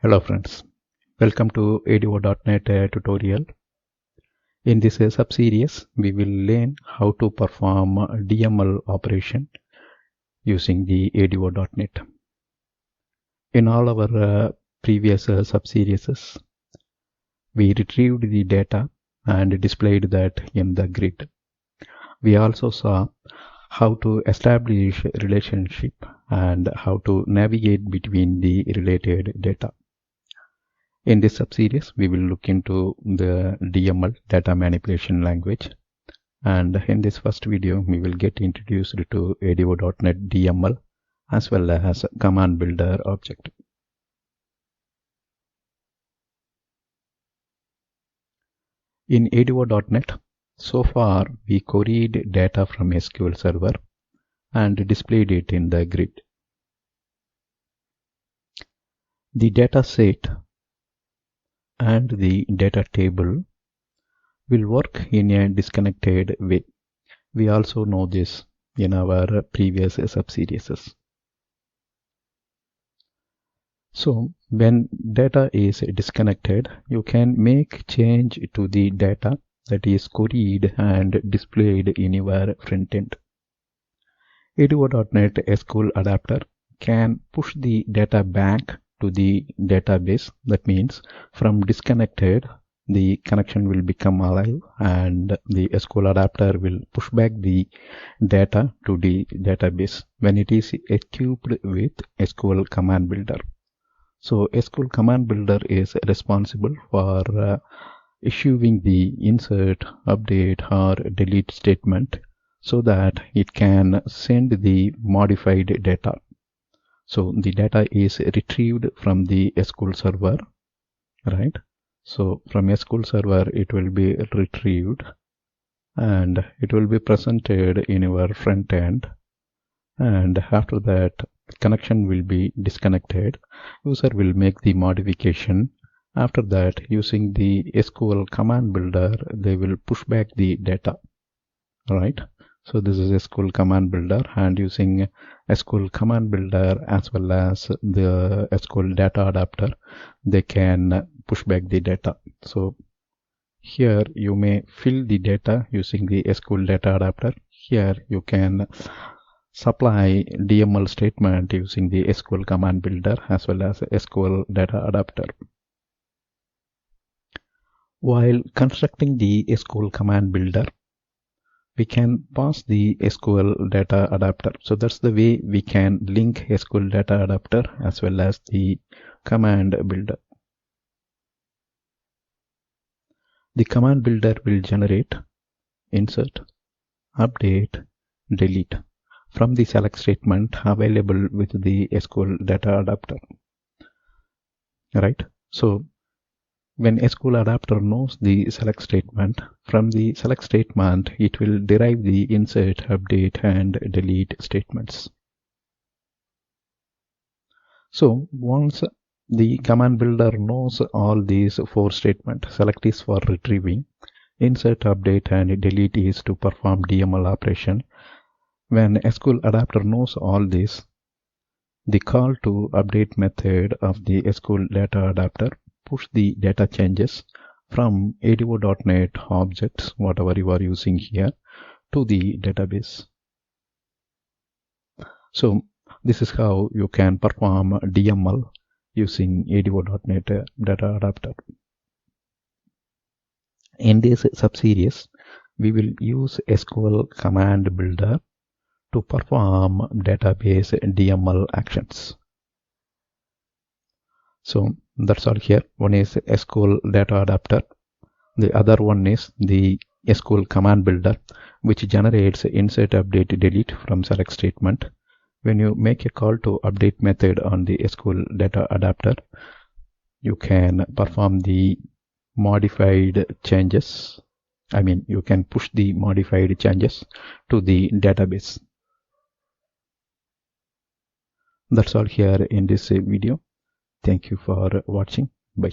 Hello friends, welcome to ADO.NET tutorial. In this sub-series, we will learn how to perform DML operation using the ADO.NET. In all our previous sub-series, we retrieved the data and displayed that in the grid. We also saw how to establish relationship and how to navigate between the related data. In this sub-series, we will look into the DML, data manipulation language. And in this first video, we will get introduced to ADO.NET DML as well as CommandBuilder object. In ADO.NET, so far we queried data from SQL Server and displayed it in the grid. The data set and the data table will work in a disconnected way. We also know this in our previous sub-series. So when data is disconnected, you can make change to the data that is queried and displayed in your front end. ADO.NET SQL adapter can push the data back to the database. That means from disconnected, the connection will become alive and the SQL adapter will push back the data to the database when it is equipped with SQL Command Builder. So SQL Command Builder is responsible for issuing the insert, update or delete statement so that it can send the modified data. So the data is retrieved from the SQL Server, right? So from SQL Server it will be retrieved and it will be presented in your front end, and after that connection will be disconnected. User will make the modification. After that, using the SQL Command Builder, they will push back the data, right? So this is SQL Command Builder, and using SQL Command Builder as well as the SQL Data Adapter, they can push back the data. So here you may fill the data using the SQL Data Adapter. Here you can supply DML statement using the SQL Command Builder as well as SQL Data Adapter. While constructing the SQL Command Builder, we can pass the SQL Data Adapter. So that's the way we can link SQL Data Adapter as well as the Command Builder. The Command Builder will generate insert, update, delete from the select statement available with the SQL Data Adapter, right? So when SQL Adapter knows the select statement, from the select statement it will derive the insert, update and delete statements. So once the Command Builder knows all these four statements, select is for retrieving, insert, update and delete is to perform DML operation. When SQL Adapter knows all this, the call to update method of the SQL Data Adapter push the data changes from ADO.NET objects, whatever you are using here, to the database. So this is how you can perform DML using ADO.NET Data Adapter. In this sub-series, we will use SQL Command Builder to perform database DML actions. So that's all here. One is SQL Data Adapter. The other one is the SQL Command Builder, which generates insert, update, delete from select statement. When you make a call to update method on the SQL Data Adapter, you can perform the modified changes. You can push the modified changes to the database. That's all here in this video. Thank you for watching. Bye.